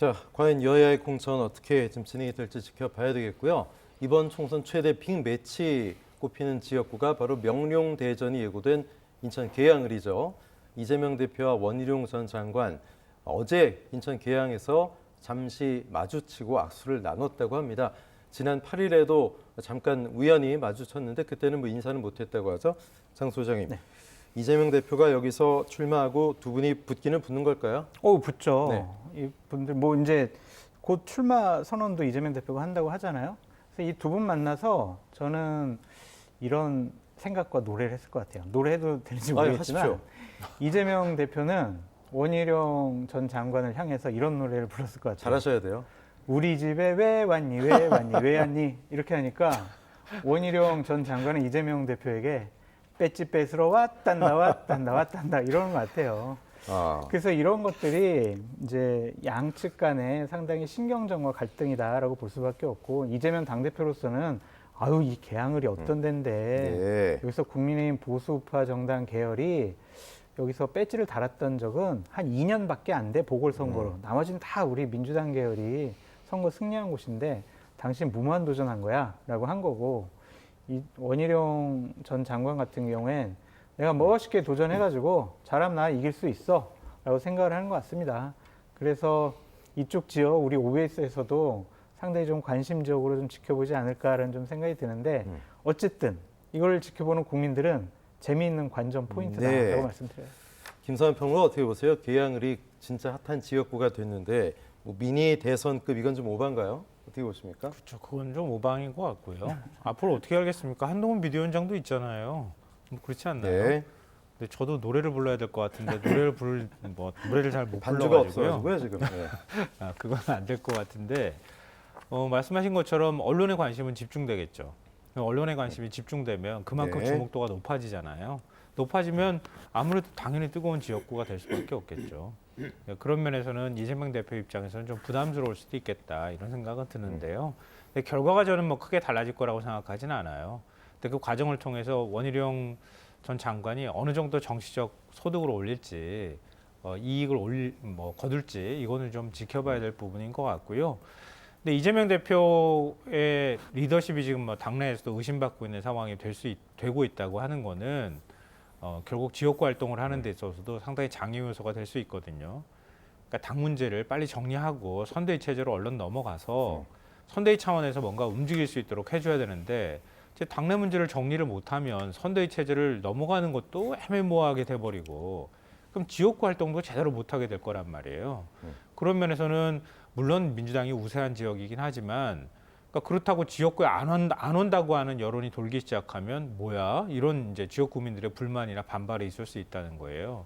자, 과연 여야의 공천 어떻게 좀 진행이 될지 지켜봐야 되겠고요. 이번 총선 최대 빅매치 꼽히는 지역구가 바로 명룡대전이 예고된 인천 계양을이죠. 이재명 대표와 원희룡 전 장관 어제 인천 계양에서 잠시 마주치고 악수를 나눴다고 합니다. 지난 8일에도 잠깐 우연히 마주쳤는데 그때는 뭐 인사는 못했다고 하죠. 장 소장님. 네. 이재명 대표가 여기서 출마하고 두 분이 붙기는 붙는 걸까요? 붙죠. 네. 이분들 뭐 이제 곧 출마 선언도 이재명 대표가 한다고 하잖아요. 그래서 이 두 분 만나서 저는 이런 생각과 노래를 했을 것 같아요. 노래해도 되는지 모르겠지만 이재명 대표는 원희룡 전 장관을 향해서 이런 노래를 불렀을 것 같아요. 잘하셔야 돼요. 우리 집에 왜 왔니, 왜 왔니, 왜 왔니 이렇게 하니까 원희룡 전 장관은 이재명 대표에게 배지 뺏으러 왔단다 이러는 것 같아요. 그래서 이런 것들이 이제 양측 간에 상당히 신경전과 갈등이다라고 볼 수밖에 없고 이재명 당대표로서는 이 계양을이 어떤 데인데 네. 여기서 국민의힘 보수우파 정당 계열이 여기서 배지를 달았던 적은 한 2년밖에 안 돼 보궐선거로. 나머지는 다 우리 민주당 계열이 선거 승리한 곳인데 당신 무모한 도전한 거야 라고 한 거고 이 원희룡 전 장관 같은 경우엔 내가 멋있게 도전해가지고 잘하면 나 이길 수 있어 라고 생각을 하는 것 같습니다. 그래서 이쪽 지역 우리 OBS에서도 상당히 좀 관심적으로 좀 지켜보지 않을까라는 좀 생각이 드는데 어쨌든 이걸 지켜보는 국민들은 재미있는 관전 포인트다라고 말씀드려요. 김사환 평론가 어떻게 보세요? 계양을이 진짜 핫한 지역구가 됐는데 뭐 미니 대선급 이건 좀 오반가요? 어떻게 보십니까? 그렇죠. 그건 좀 오방인 것 같고요. 앞으로 어떻게 하겠습니까? 한동훈 비대위원장도 있잖아요. 뭐 그렇지 않나요? 네. 근데 저도 노래를 불러야 될 것 같은데 노래를 잘 못 반주가 불러가지고요. 없어가지고요 지금. 네. 그건 안 될 것 같은데 말씀하신 것처럼 언론의 관심은 집중되겠죠. 언론의 관심이 집중되면 그만큼 네. 주목도가 높아지잖아요. 높아지면 아무래도 당연히 뜨거운 지역구가 될 수밖에 없겠죠. 그런 면에서는 이재명 대표 입장에서는 좀 부담스러울 수도 있겠다 이런 생각은 드는데요. 근데 결과가 저는 뭐 크게 달라질 거라고 생각하지는 않아요. 근데 그 과정을 통해서 원희룡 전 장관이 어느 정도 정치적 소득을 올릴지 이익을 거둘지 이거는 좀 지켜봐야 될 부분인 것 같고요. 근데 이재명 대표의 리더십이 지금 뭐 당내에서도 의심받고 있는 상황이 되고 있다고 하는 거는 결국 지역구 활동을 하는 데 있어서도 상당히 장애 요소가 될 수 있거든요. 그러니까 당 문제를 빨리 정리하고 선대위 체제로 얼른 넘어가서 선대위 차원에서 뭔가 움직일 수 있도록 해줘야 되는데 이제 당내 문제를 정리를 못하면 선대위 체제를 넘어가는 것도 애매모호하게 돼버리고 그럼 지역구 활동도 제대로 못하게 될 거란 말이에요. 그런 면에서는 물론 민주당이 우세한 지역이긴 하지만 그러니까 그렇다고 지역구에 안 온다고 하는 여론이 돌기 시작하면 뭐야? 이런 이제 지역 구민들의 불만이나 반발이 있을 수 있다는 거예요.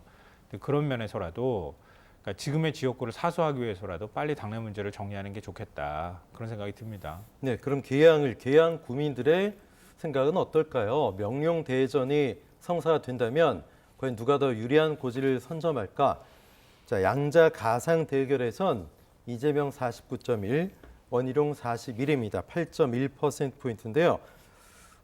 근데 그런 면에서라도 그러니까 지금의 지역구를 사수하기 위해서라도 빨리 당내 문제를 정리하는 게 좋겠다. 그런 생각이 듭니다. 네, 그럼 계양 구민들의 생각은 어떨까요? 명룡대전이 성사된다면 과연 누가 더 유리한 고지를 선점할까? 자, 양자 가상 대결에선 이재명 49.1, 원희룡 41입니다. 8.1%포인트인데요.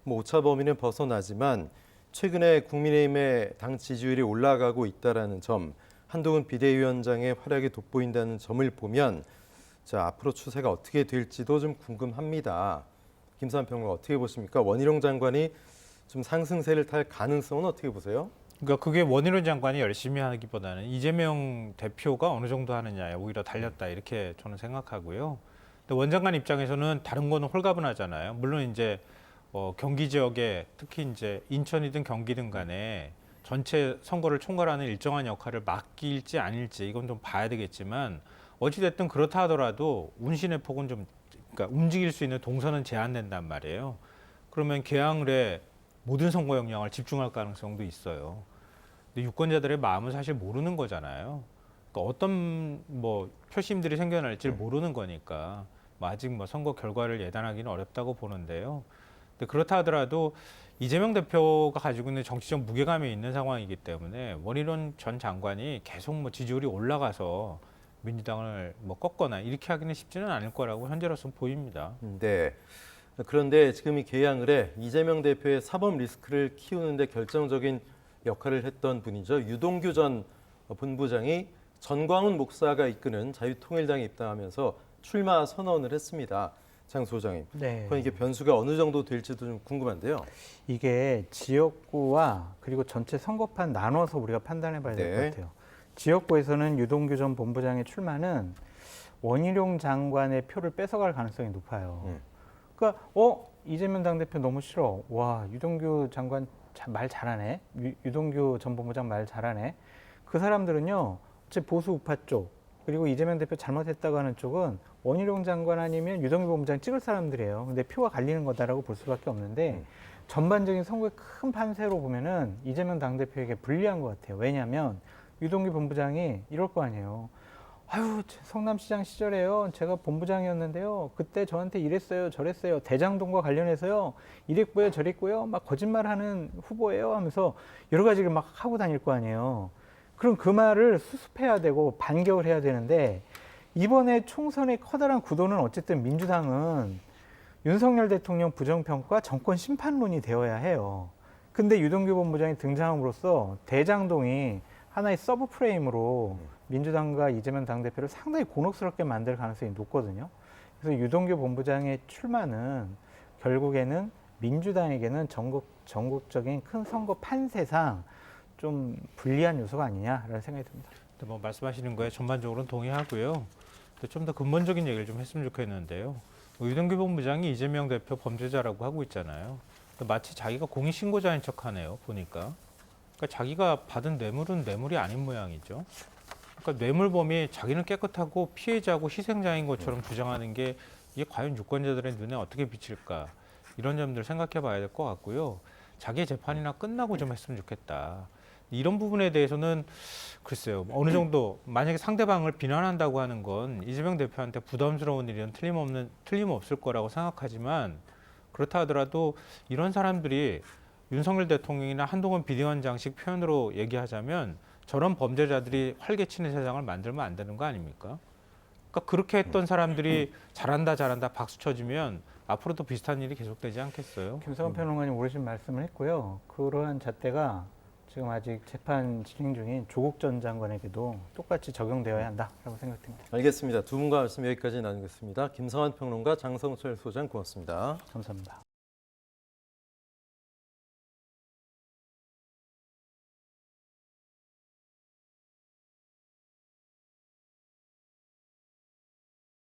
뭐 오차 범위는 벗어나지만 최근에 국민의힘의 당 지지율이 올라가고 있다는 점, 한동훈 비대위원장의 활약이 돋보인다는 점을 보면 자, 앞으로 추세가 어떻게 될지도 좀 궁금합니다. 김사환 평론가 어떻게 보십니까? 원희룡 장관이 좀 상승세를 탈 가능성은 어떻게 보세요? 그러니까 그게 원희룡 장관이 열심히 하기보다는 이재명 대표가 어느 정도 하느냐에 오히려 달렸다 이렇게 저는 생각하고요. 근데 원 장관 입장에서는 다른 거는 홀가분하잖아요. 물론 이제 경기 지역에 특히 이제 인천이든 경기든 간에 전체 선거를 총괄하는 일정한 역할을 맡길지 아닐지 이건 좀 봐야 되겠지만 어찌됐든 그렇다 하더라도 운신의 폭은 좀 그러니까 움직일 수 있는 동선은 제한된단 말이에요. 그러면 계양을에 모든 선거 역량을 집중할 가능성도 있어요. 근데 유권자들의 마음은 사실 모르는 거잖아요. 그러니까 어떤 뭐 표심들이 생겨날지를 모르는 거니까 아직 뭐 선거 결과를 예단하기는 어렵다고 보는데요. 근데 그렇다 하더라도 이재명 대표가 가지고 있는 정치적 무게감이 있는 상황이기 때문에 원희룡 전 장관이 계속 뭐 지지율이 올라가서 민주당을 뭐 꺾거나 이렇게 하기는 쉽지는 않을 거라고 현재로서 보입니다. 네. 그런데 지금 이 계양을에 이재명 대표의 사법 리스크를 키우는데 결정적인 역할을 했던 분이죠. 유동규 전 본부장이 전광훈 목사가 이끄는 자유통일당에 입당하면서 출마 선언을 했습니다. 장 소장님. 네. 그럼 이게 변수가 어느 정도 될지도 좀 궁금한데요. 이게 지역구와 그리고 전체 선거판 나눠서 우리가 판단해 봐야 될 것 네. 같아요. 지역구에서는 유동규 전 본부장의 출마는 원희룡 장관의 표를 뺏어갈 가능성이 높아요. 그러니까 이재명 당대표 너무 싫어. 와, 유동규 장관 말 잘하네. 유동규 전 본부장 말 잘하네. 그 사람들은요, 어차피 보수 우파 쪽, 그리고 이재명 대표 잘못했다고 하는 쪽은 원희룡 장관 아니면 유동규 본부장 찍을 사람들이에요. 근데 표가 갈리는 거다라고 볼 수밖에 없는데 전반적인 선거의 큰 판세로 보면은 이재명 당대표에게 불리한 것 같아요. 왜냐하면 유동규 본부장이 이럴 거 아니에요. 아유, 성남시장 시절에요. 제가 본부장이었는데요. 그때 저한테 이랬어요, 저랬어요. 대장동과 관련해서요. 이랬고요, 저랬고요. 막 거짓말하는 후보예요 하면서 여러 가지를 막 하고 다닐 거 아니에요. 그럼 그 말을 수습해야 되고 반격을 해야 되는데 이번에 총선의 커다란 구도는 어쨌든 민주당은 윤석열 대통령 부정평가 정권 심판론이 되어야 해요. 근데 유동규 본부장이 등장함으로써 대장동이 하나의 서브 프레임으로 민주당과 이재명 당대표를 상당히 곤혹스럽게 만들 가능성이 높거든요. 그래서 유동규 본부장의 출마는 결국에는 민주당에게는 전국적인 큰 선거 판세상 좀 불리한 요소가 아니냐라는 생각이 듭니다. 뭐 말씀하시는 거에 전반적으로는 동의하고요. 좀 더 근본적인 얘기를 좀 했으면 좋겠는데요. 유동규 본부장이 이재명 대표 범죄자라고 하고 있잖아요. 마치 자기가 공익신고자인 척하네요. 보니까. 그러니까 자기가 받은 뇌물은 뇌물이 아닌 모양이죠. 그러니까 뇌물범이 자기는 깨끗하고 피해자고 희생자인 것처럼 주장하는 게 이게 과연 유권자들의 눈에 어떻게 비칠까 이런 점들 생각해 봐야 될 것 같고요. 자기 재판이나 끝나고 좀 했으면 좋겠다. 이런 부분에 대해서는 글쎄요. 어느 정도 만약에 상대방을 비난한다고 하는 건 이재명 대표한테 부담스러운 일은 틀림없을 거라고 생각하지만 그렇다 하더라도 이런 사람들이 윤석열 대통령이나 한동훈 비대위원장식 표현으로 얘기하자면 저런 범죄자들이 활개치는 세상을 만들면 안 되는 거 아닙니까? 그러니까 그렇게 했던 사람들이 잘한다 박수 쳐주면 앞으로도 비슷한 일이 계속되지 않겠어요? 김성환 평론가님 옳으신 말씀을 했고요. 그러한 잣대가 지금 아직 재판 진행 중인 조국 전 장관에게도 똑같이 적용되어야 한다라고 생각됩니다. 알겠습니다. 두 분과 말씀 여기까지 나누겠습니다. 김성환 평론가, 장성철 소장 고맙습니다. 감사합니다.